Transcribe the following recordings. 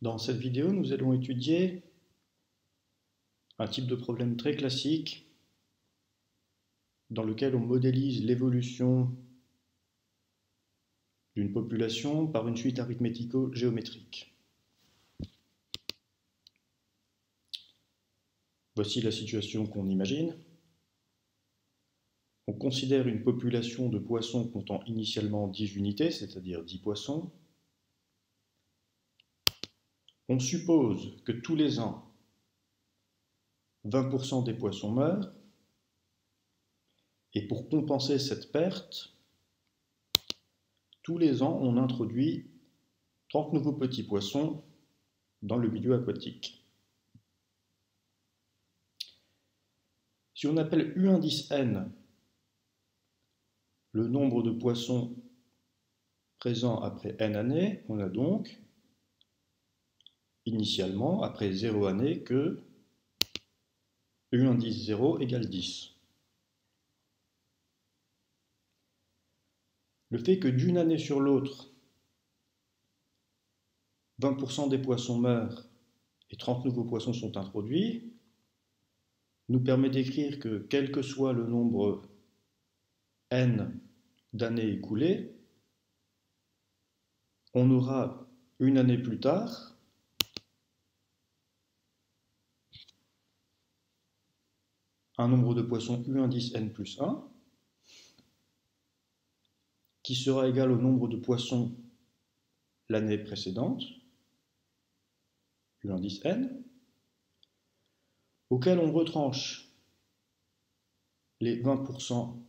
Dans cette vidéo, nous allons étudier un type de problème très classique dans lequel on modélise l'évolution d'une population par une suite arithmético-géométrique. Voici la situation qu'on imagine. On considère une population de poissons comptant initialement 10 unités, c'est-à-dire 10 poissons. On suppose que tous les ans, 20% des poissons meurent, et pour compenser cette perte, tous les ans, on introduit 30 nouveaux petits poissons dans le milieu aquatique. Si on appelle U indice n le nombre de poissons présents après n années, on a donc, initialement, après 0 année, que U indice 0 égale 10. Le fait que d'une année sur l'autre, 20% des poissons meurent et 30 nouveaux poissons sont introduits, nous permet d'écrire que quel que soit le nombre n d'années écoulées, on aura une année plus tard un nombre de poissons U indice n plus 1 qui sera égal au nombre de poissons l'année précédente, U indice n, auquel on retranche les 20%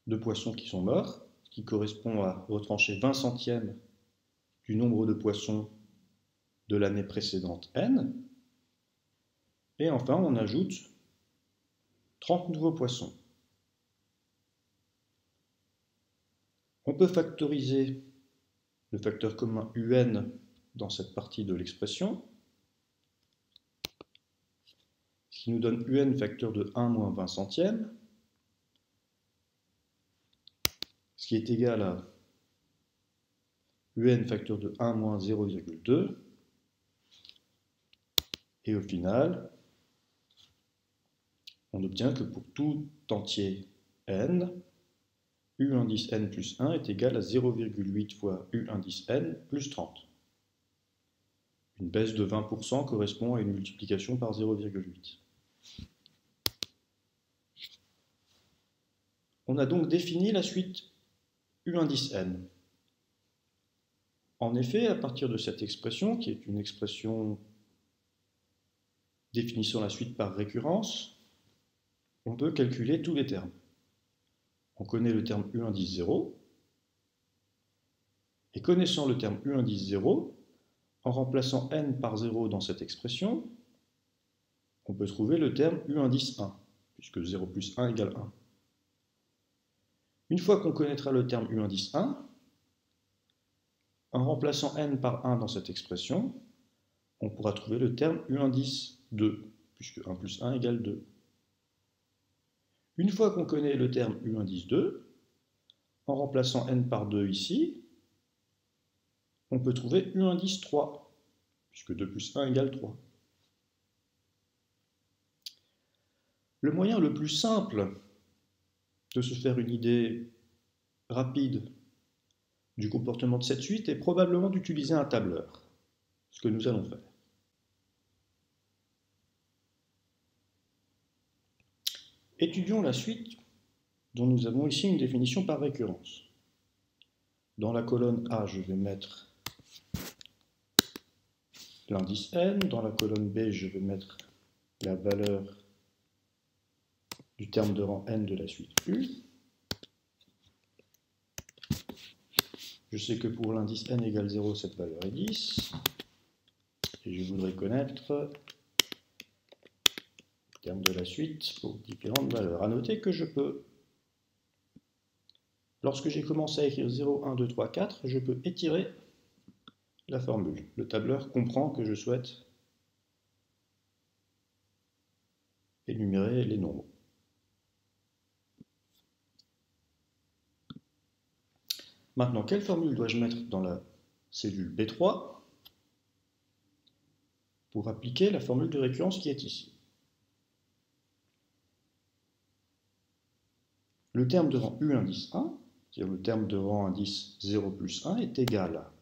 de poissons qui sont morts, ce qui correspond à retrancher 20 centièmes du nombre de poissons de l'année précédente n. Et enfin, on ajoute 30 nouveaux poissons. On peut factoriser le facteur commun un dans cette partie de l'expression, ce qui nous donne un facteur de 1 moins 20 centièmes, ce qui est égal à un facteur de 1 moins 0,2, et au final, on obtient que pour tout entier n, U indice n plus 1 est égal à 0,8 fois U indice n plus 30. Une baisse de 20% correspond à une multiplication par 0,8. On a donc défini la suite U indice n. En effet, à partir de cette expression, qui est une expression définissant la suite par récurrence, on peut calculer tous les termes. On connaît le terme U indice 0, et connaissant le terme U indice 0, en remplaçant n par 0 dans cette expression, on peut trouver le terme U indice 1, puisque 0 plus 1 égale 1. Une fois qu'on connaîtra le terme U indice 1, en remplaçant n par 1 dans cette expression, on pourra trouver le terme U indice 2, puisque 1 plus 1 égale 2. Une fois qu'on connaît le terme U indice 2, en remplaçant n par 2 ici, on peut trouver U indice 3, puisque 2 plus 1 égale 3. Le moyen le plus simple de se faire une idée rapide du comportement de cette suite est probablement d'utiliser un tableur, ce que nous allons faire. Étudions la suite dont nous avons ici une définition par récurrence. Dans la colonne A, je vais mettre l'indice n. Dans la colonne B, je vais mettre la valeur du terme de rang n de la suite U. Je sais que pour l'indice n égale 0, cette valeur est 10. Et je voudrais connaître le terme de la suite pour différentes valeurs. À noter que je peux, lorsque j'ai commencé à écrire 0, 1, 2, 3, 4, je peux étirer la formule. Le tableur comprend que je souhaite énumérer les nombres. Maintenant, quelle formule dois-je mettre dans la cellule B3 pour appliquer la formule de récurrence qui est ici. Le terme de rang U indice 1, c'est-à-dire le terme de rang indice 0 plus 1, est égal à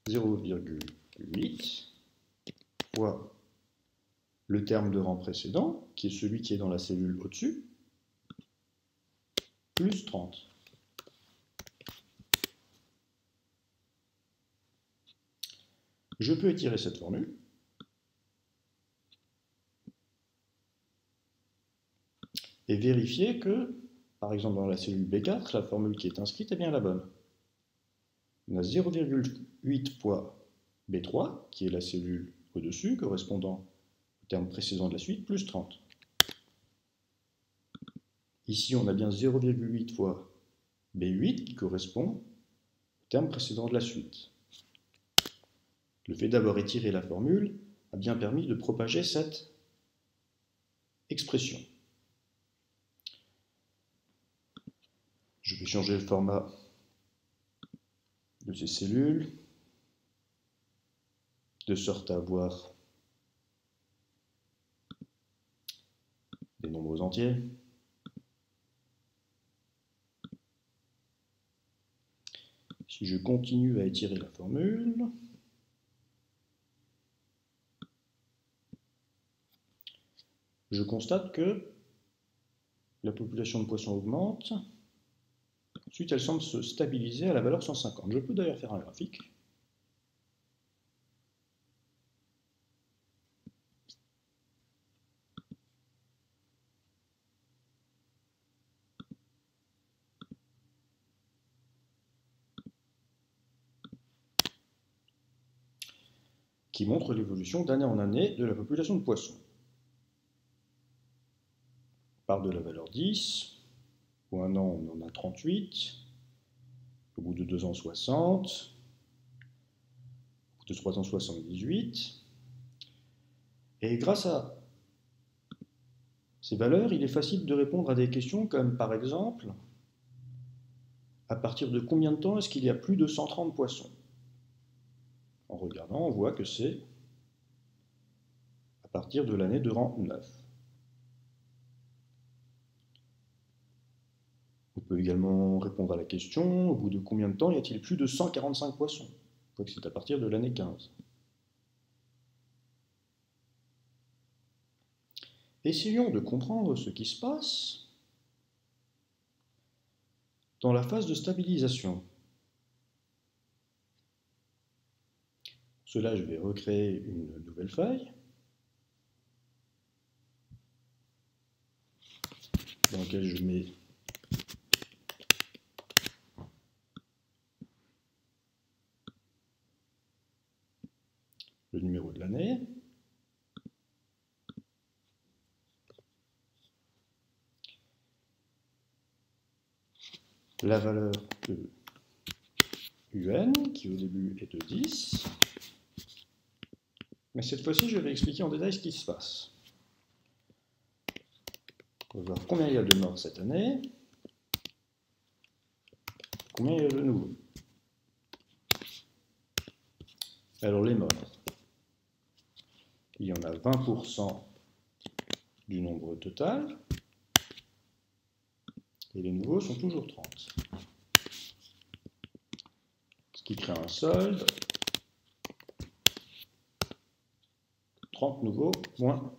0,8 fois le terme de rang précédent, qui est celui qui est dans la cellule au-dessus, plus 30. Je peux étirer cette formule et vérifier que, par exemple dans la cellule B4, la formule qui est inscrite est bien la bonne. On a 0,8 fois B3, qui est la cellule au-dessus, correspondant au terme précédent de la suite, plus 30. Ici, on a bien 0,8 fois B8, qui correspond au terme précédent de la suite. Le fait d'avoir étiré la formule a bien permis de propager cette expression. Je vais changer le format de ces cellules, de sorte à avoir des nombres entiers. Si je continue à étirer la formule, je constate que la population de poissons augmente. Ensuite, elle semble se stabiliser à la valeur 150. Je peux d'ailleurs faire un graphique. Qui montre l'évolution d'année en année de la population de poissons. On part de la valeur 10, au 1 an on en a 38, au bout de 2 ans 60, au bout de 3 ans 78, et grâce à ces valeurs, il est facile de répondre à des questions comme par exemple, à partir de combien de temps est-ce qu'il y a plus de 130 poissons? En regardant, on voit que c'est à partir de l'année de rang 9. On peut également répondre à la question, au bout de combien de temps y a-t-il plus de 145 poissons? On voit que c'est à partir de l'année 15. Essayons de comprendre ce qui se passe dans la phase de stabilisation. Pour cela, je vais recréer une nouvelle feuille dans laquelle je mets le numéro de l'année, la valeur de UN, qui au début est de 10, mais cette fois-ci, je vais expliquer en détail ce qui se passe. On va voir combien il y a de morts cette année, combien il y a de nouveaux. Alors les morts, il y en a 20% du nombre total, et les nouveaux sont toujours 30. Ce qui crée un solde, 30 nouveaux moins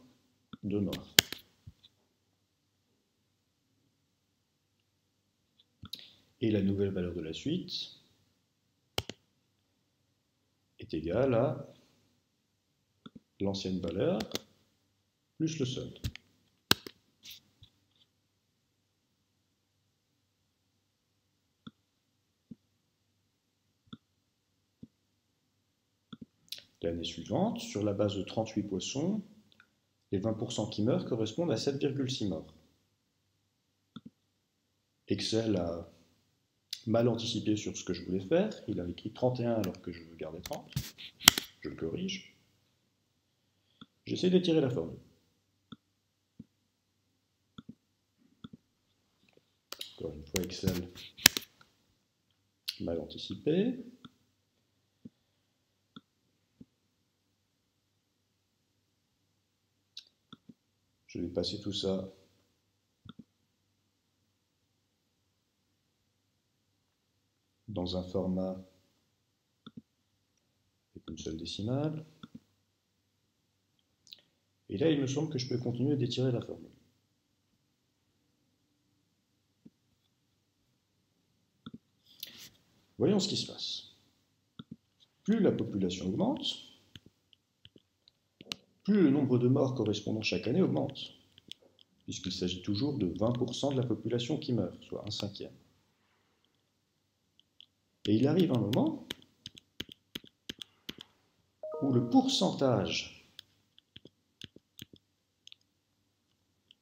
2 morts. Et la nouvelle valeur de la suite est égale à l'ancienne valeur plus le solde. L'année suivante, sur la base de 38 poissons, les 20% qui meurent correspondent à 7,6 morts. Excel a mal anticipé sur ce que je voulais faire. Il a écrit 31 alors que je veux garder 30. Je le corrige. J'essaie d'étirer la formule. Encore une fois, Excel mal anticipé. vais passer tout ça dans un format avec une seule décimale. Et là, il me semble que je peux continuer d'étirer la formule. Voyons ce qui se passe. Plus la population augmente, plus le nombre de morts correspondant chaque année augmente, puisqu'il s'agit toujours de 20% de la population qui meurt, soit 1/5. Et il arrive un moment où le pourcentage,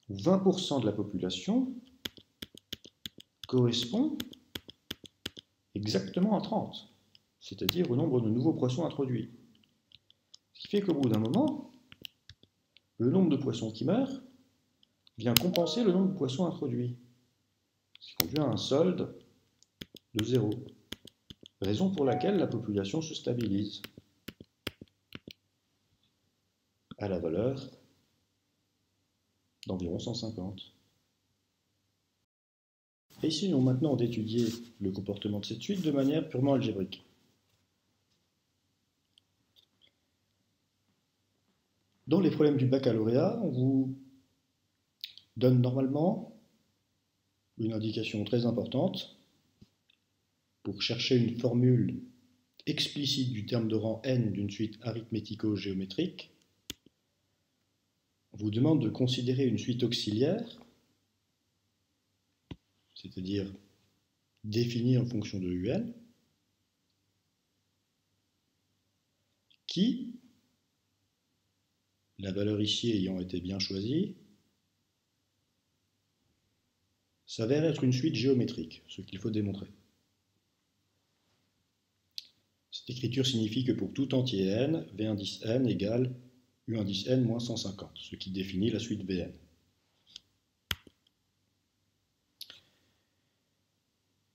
où 20% de la population correspond exactement à 30, c'est-à-dire au nombre de nouveaux poissons introduits. Ce qui fait qu'au bout d'un moment, le nombre de poissons qui meurent vient compenser le nombre de poissons introduits, ce qui conduit à un solde de 0. Raison pour laquelle la population se stabilise à la valeur d'environ 150. Essayons maintenant d'étudier le comportement de cette suite de manière purement algébrique. Dans les problèmes du baccalauréat, on vous donne normalement une indication très importante pour chercher une formule explicite du terme de rang n d'une suite arithmético-géométrique. On vous demande de considérer une suite auxiliaire, c'est-à-dire définie en fonction de un, qui, la valeur ici ayant été bien choisie, s'avère être une suite géométrique, ce qu'il faut démontrer. Cette écriture signifie que pour tout entier n, v indice n égale u indice n moins 150, ce qui définit la suite Vn.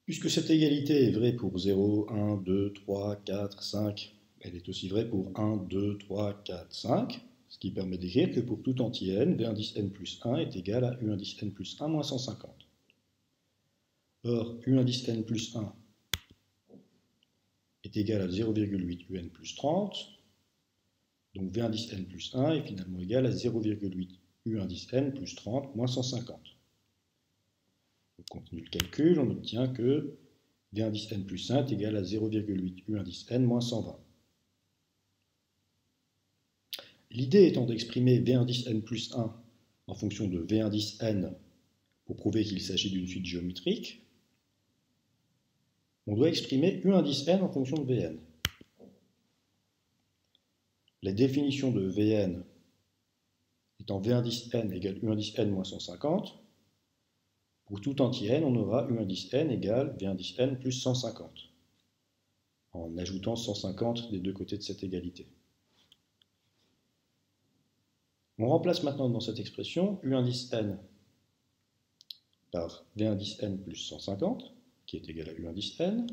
Puisque cette égalité est vraie pour 0, 1, 2, 3, 4, 5, elle est aussi vraie pour 1, 2, 3, 4, 5, ce qui permet d'écrire que pour tout entier n, v indice n plus 1 est égal à u indice n plus 1 moins 150. Or, u indice n plus 1 est égal à 0,8 un plus 30, donc v indice n plus 1 est finalement égal à 0,8 u indice n plus 30 moins 150. On continue le calcul, on obtient que v indice n plus 1 est égal à 0,8 u indice n moins 120. L'idée étant d'exprimer v indice n plus 1 en fonction de v indice n pour prouver qu'il s'agit d'une suite géométrique, on doit exprimer u indice n en fonction de Vn. La définition de Vn étant v indice n égale u indice n moins 150, pour tout entier n, on aura u indice n égale v indice n plus 150, en ajoutant 150 des deux côtés de cette égalité. On remplace maintenant dans cette expression u indice n par v indice n plus 150, qui est égal à u indice n,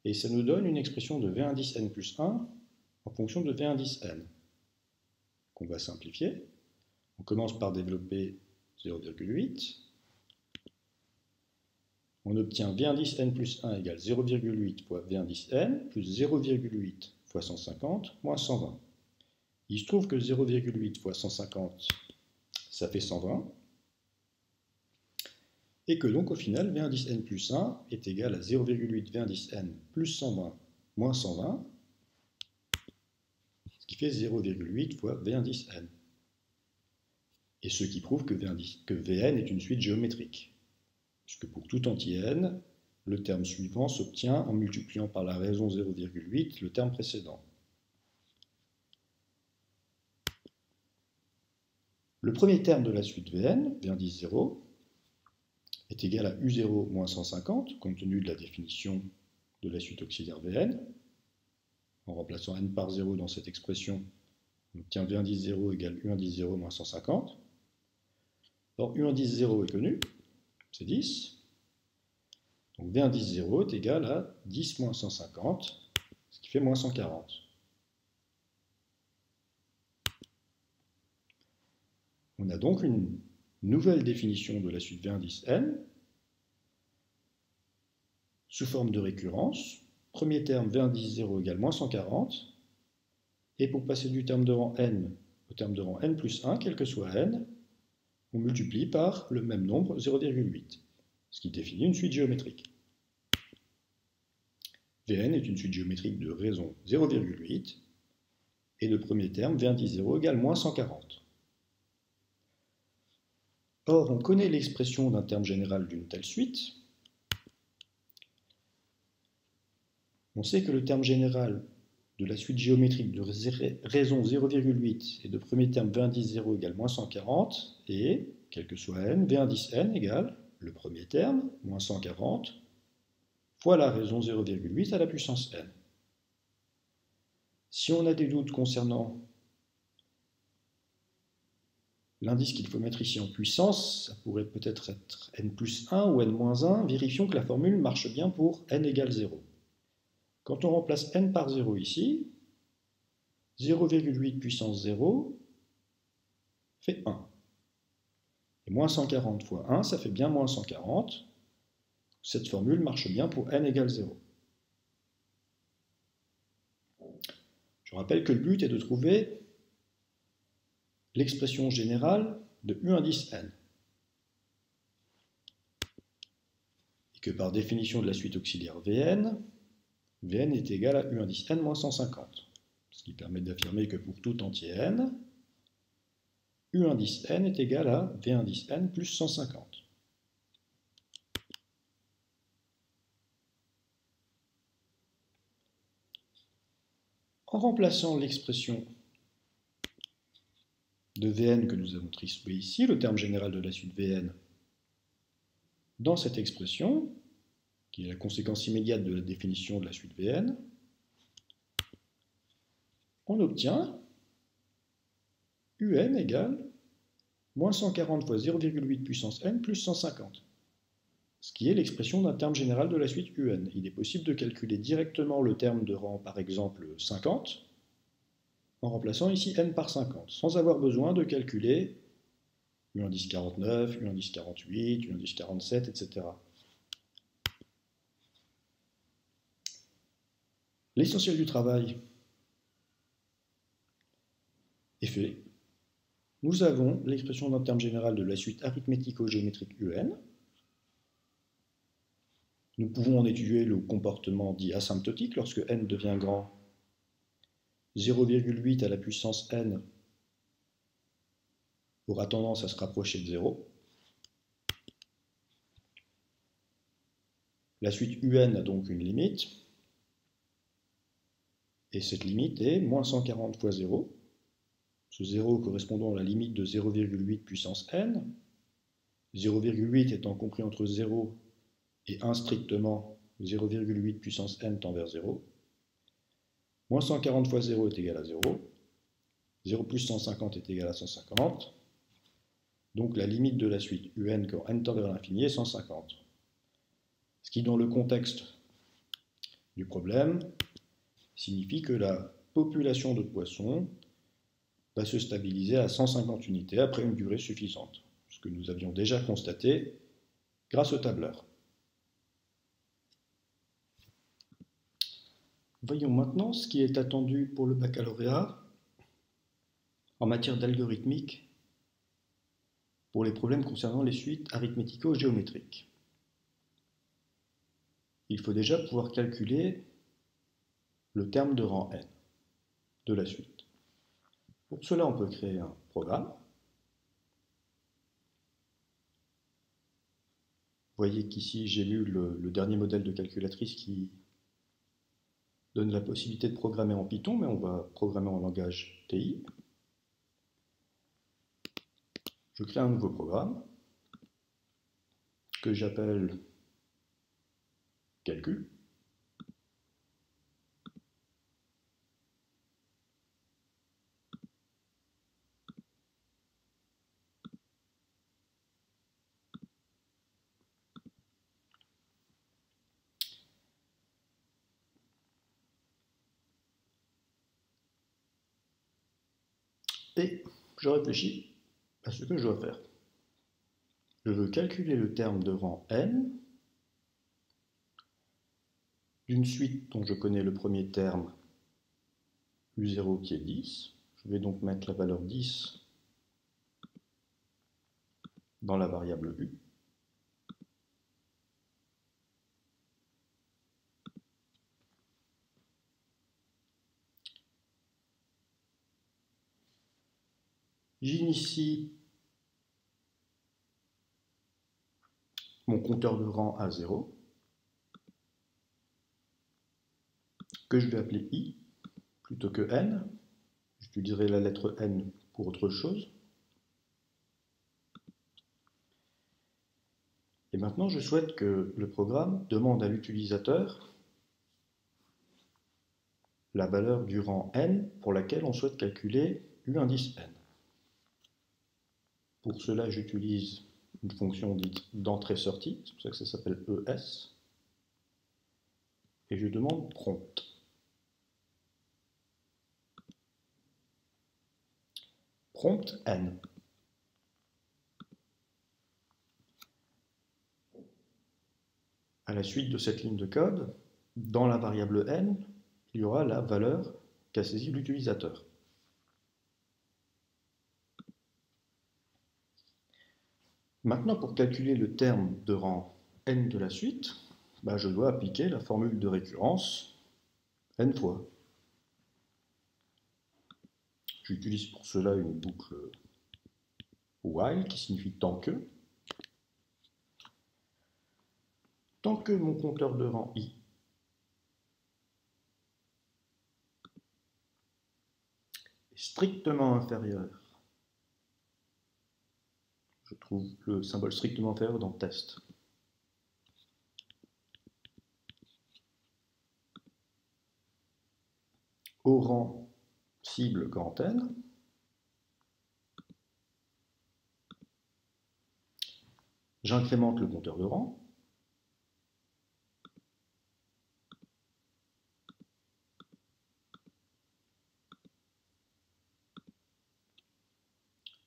et ça nous donne une expression de v indice n plus 1 en fonction de v indice n, qu'on va simplifier. On commence par développer 0,8. On obtient v indice n plus 1 égale 0,8 fois v indice n plus 0,8 fois 150 moins 120. Il se trouve que 0,8 fois 150, ça fait 120. Et que donc au final, v indice n plus 1 est égal à 0,8 v indice n plus 120 moins 120, ce qui fait 0,8 fois v indice n. Et ce qui prouve que Vn est une suite géométrique, puisque pour tout entier n, le terme suivant s'obtient en multipliant par la raison 0,8 le terme précédent. Le premier terme de la suite Vn, v indice 0, est égal à u0 moins 150, compte tenu de la définition de la suite auxiliaire Vn. En remplaçant n par 0 dans cette expression, on obtient v indice 0 égale u indice 0 moins 150. Or, u indice 0 est connu, c'est 10. Donc v indice 0 est égal à 10 moins 150, ce qui fait moins 140. On a donc une nouvelle définition de la suite V indice n sous forme de récurrence. Premier terme V indice 0 égale moins 140. Et pour passer du terme de rang n au terme de rang n plus 1, quel que soit n, on multiplie par le même nombre 0,8, ce qui définit une suite géométrique. Vn est une suite géométrique de raison 0,8 et le premier terme V indice 0 égale moins 140. Or, on connaît l'expression d'un terme général d'une telle suite. On sait que le terme général de la suite géométrique de raison 0,8 et de premier terme V indice 0 égale moins 140 et, quel que soit n, V indice n égale le premier terme, moins 140, fois la raison 0,8 à la puissance n. Si on a des doutes concernant l'indice qu'il faut mettre ici en puissance, ça pourrait peut-être être n plus 1 ou n moins 1, vérifions que la formule marche bien pour n égale 0. Quand on remplace n par 0 ici, 0,8 puissance 0 fait 1. Et moins 140 fois 1, ça fait bien moins 140. Cette formule marche bien pour n égale 0. Je rappelle que le but est de trouver l'expression générale de U indice n. Et que par définition de la suite auxiliaire Vn, Vn est égal à U indice n moins 150. Ce qui permet d'affirmer que pour tout entier n, U indice n est égal à V indice n plus 150. En remplaçant l'expression de Vn que nous avons trouvé ici, le terme général de la suite Vn, dans cette expression, qui est la conséquence immédiate de la définition de la suite Vn, on obtient Un égale moins 140 fois 0,8 puissance n plus 150, ce qui est l'expression d'un terme général de la suite Un. Il est possible de calculer directement le terme de rang, par exemple 50, en remplaçant ici n par 50, sans avoir besoin de calculer U indice 49, U indice 48, U indice 47, etc. L'essentiel du travail est fait. Nous avons l'expression d'un terme général de la suite arithmético-géométrique Un. Nous pouvons en étudier le comportement dit asymptotique lorsque n devient grand. 0,8 à la puissance n aura tendance à se rapprocher de 0. La suite UN a donc une limite, et cette limite est moins 140 fois 0, ce 0 correspondant à la limite de 0,8 puissance n, 0,8 étant compris entre 0 et 1 strictement, 0,8 puissance n tend vers 0, moins 140 fois 0 est égal à 0, 0 plus 150 est égal à 150, donc la limite de la suite UN quand n tend vers l'infini est 150. Ce qui, dans le contexte du problème, signifie que la population de poissons va se stabiliser à 150 unités après une durée suffisante, ce que nous avions déjà constaté grâce au tableur. Voyons maintenant ce qui est attendu pour le baccalauréat en matière d'algorithmique pour les problèmes concernant les suites arithmético-géométriques. Il faut déjà pouvoir calculer le terme de rang n de la suite. Pour cela, on peut créer un programme. Vous voyez qu'ici, j'ai lu le dernier modèle de calculatrice qui donne la possibilité de programmer en Python, mais on va programmer en langage TI. Je crée un nouveau programme que j'appelle calcul. Et je réfléchis à ce que je dois faire. Je veux calculer le terme de rang n d'une suite dont je connais le premier terme u0 qui est 10. Je vais donc mettre la valeur 10 dans la variable u. J'initie mon compteur de rang à 0, que je vais appeler i, plutôt que n. J'utiliserai la lettre n pour autre chose. Et maintenant, je souhaite que le programme demande à l'utilisateur la valeur du rang n pour laquelle on souhaite calculer u indice n. Pour cela, j'utilise une fonction dite d'entrée-sortie, c'est pour ça que ça s'appelle ES, et je demande prompt. Prompt n. À la suite de cette ligne de code, dans la variable n, il y aura la valeur qu'a saisie l'utilisateur. Maintenant, pour calculer le terme de rang n de la suite, je dois appliquer la formule de récurrence n fois. J'utilise pour cela une boucle while qui signifie tant que. Tant que mon compteur de rang i est strictement inférieur, je trouve le symbole strictement inférieur dans test, au rang cible grand N, j'incrémente le compteur de rang.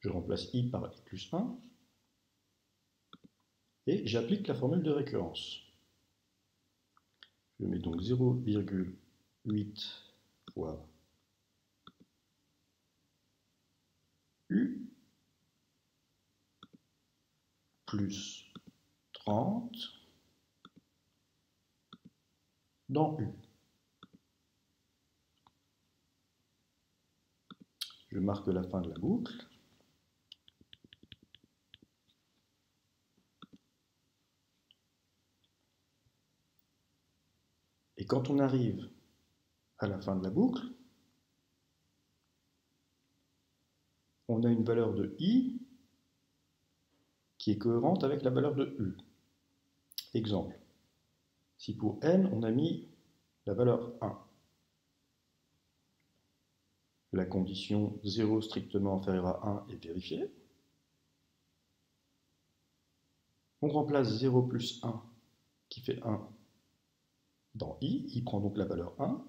Je remplace i par i plus 1. Et j'applique la formule de récurrence. Je mets donc 0,8 fois u plus 30 dans u. Je marque la fin de la boucle. Et quand on arrive à la fin de la boucle, on a une valeur de i qui est cohérente avec la valeur de u. Exemple, si pour n, on a mis la valeur 1, la condition 0 strictement inférieur à 1 est vérifiée. On remplace 0 plus 1 qui fait 1 dans i prend donc la valeur 1,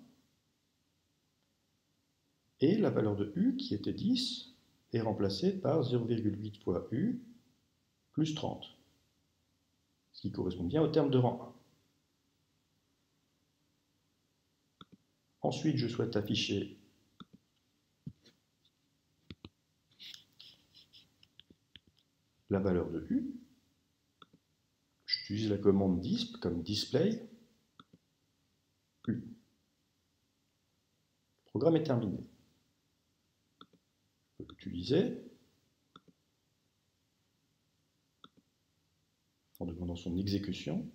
et la valeur de u, qui était 10, est remplacée par 0,8 fois u plus 30, ce qui correspond bien au terme de rang 1. Ensuite, je souhaite afficher la valeur de u. J'utilise la commande disp comme display u. Le programme est terminé. Je peux l'utiliser en demandant son exécution.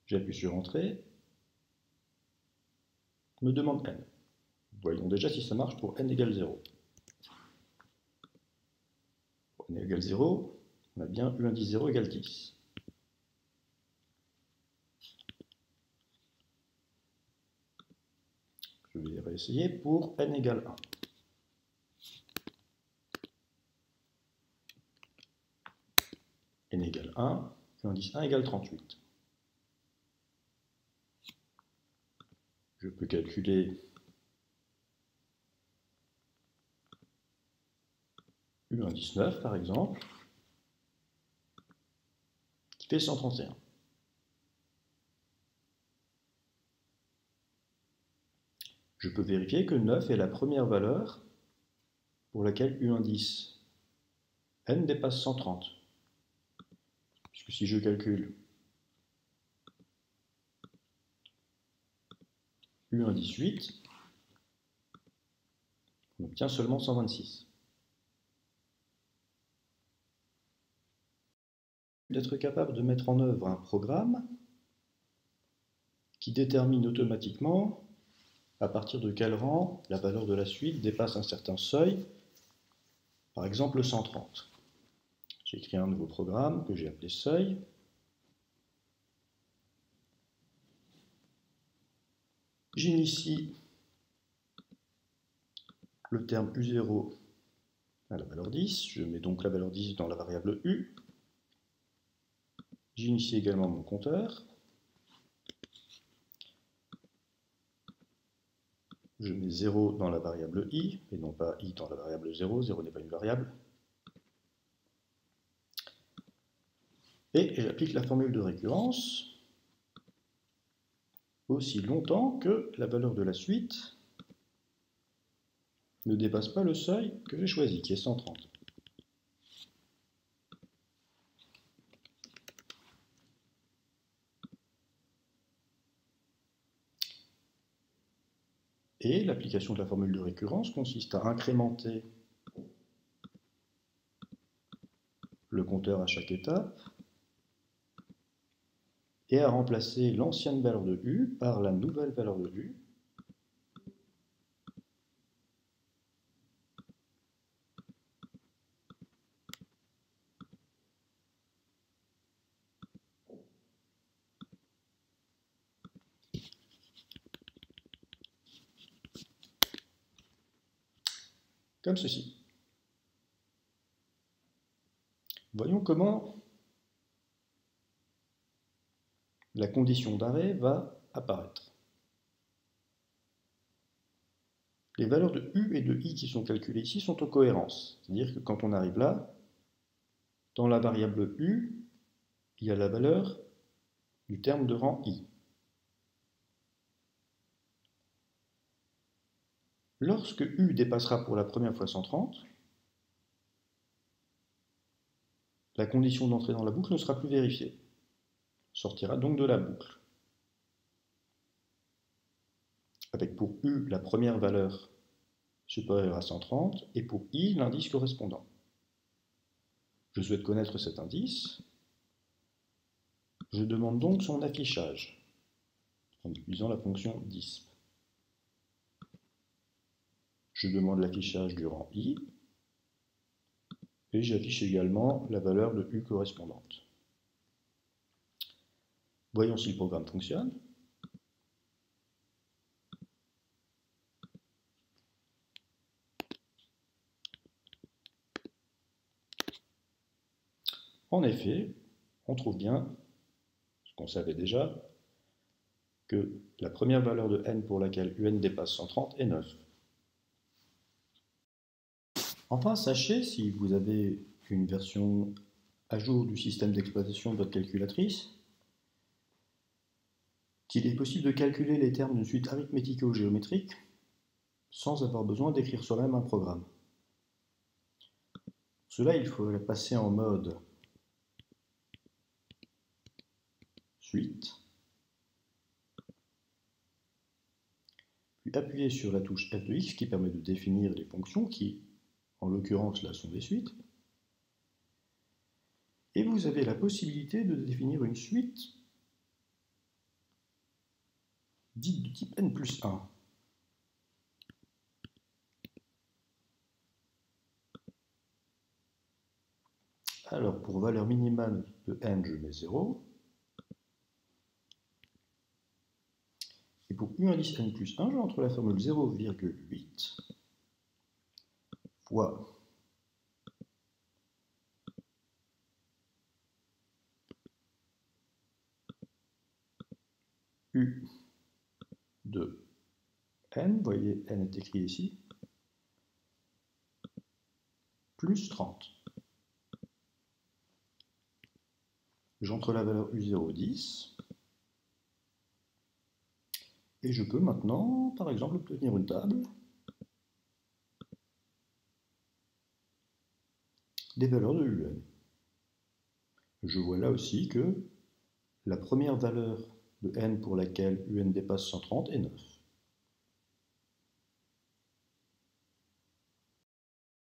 J'appuie sur Entrée. Me demande n. Voyons déjà si ça marche pour n égale 0. Pour n égale 0, on a bien u indice 0 égale 10. Je vais réessayer pour n égale 1. N égale 1, u indice 1 égale 38. Je peux calculer U indice 9 par exemple, qui fait 131. Je peux vérifier que 9 est la première valeur pour laquelle U indice n dépasse 130. Puisque si je calcule U indice 8, on obtient seulement 126. D'être capable de mettre en œuvre un programme qui détermine automatiquement à partir de quel rang la valeur de la suite dépasse un certain seuil, par exemple 130. J'ai écrit un nouveau programme que j'ai appelé seuil. J'initie le terme U0 à la valeur 10. Je mets donc la valeur 10 dans la variable U. J'initie également mon compteur. Je mets 0 dans la variable I, et non pas I dans la variable 0. 0 n'est pas une variable. Et j'applique la formule de récurrence aussi longtemps que la valeur de la suite ne dépasse pas le seuil que j'ai choisi, qui est 130. Et l'application de la formule de récurrence consiste à incrémenter le compteur à chaque étape et à remplacer l'ancienne valeur de U par la nouvelle valeur de U. Comme ceci. Voyons comment la condition d'arrêt va apparaître. Les valeurs de U et de I qui sont calculées ici sont en cohérence. C'est-à-dire que quand on arrive là, dans la variable U, il y a la valeur du terme de rang I. Lorsque U dépassera pour la première fois 130, la condition d'entrée dans la boucle ne sera plus vérifiée. Sortira donc de la boucle. Avec pour U la première valeur supérieure à 130 et pour I l'indice correspondant. Je souhaite connaître cet indice. Je demande donc son affichage en utilisant la fonction disp. Je demande l'affichage du rang I et j'affiche également la valeur de U correspondante. Voyons si le programme fonctionne. En effet, on trouve bien, ce qu'on savait déjà, que la première valeur de n pour laquelle UN dépasse 130 est 9. Enfin, sachez, si vous avez une version à jour du système d'exploitation de votre calculatrice, qu'il est possible de calculer les termes d'une suite arithmético-géométrique sans avoir besoin d'écrire soi-même un programme. Pour cela, il faut passer en mode suite, puis appuyer sur la touche F de X qui permet de définir les fonctions qui, en l'occurrence, là sont des suites. Et vous avez la possibilité de définir une suite dite de type n plus 1. Alors, pour valeur minimale de n, je mets 0. Et pour U indice n plus 1, j'entre la formule 0,8 fois U de n, vous voyez, n est écrit ici, plus plus 30. J'entre la valeur U0, 10. Et je peux maintenant, par exemple, obtenir une table des valeurs de UN. Je vois là aussi que la première valeur de n pour laquelle UN dépasse 130 est 9.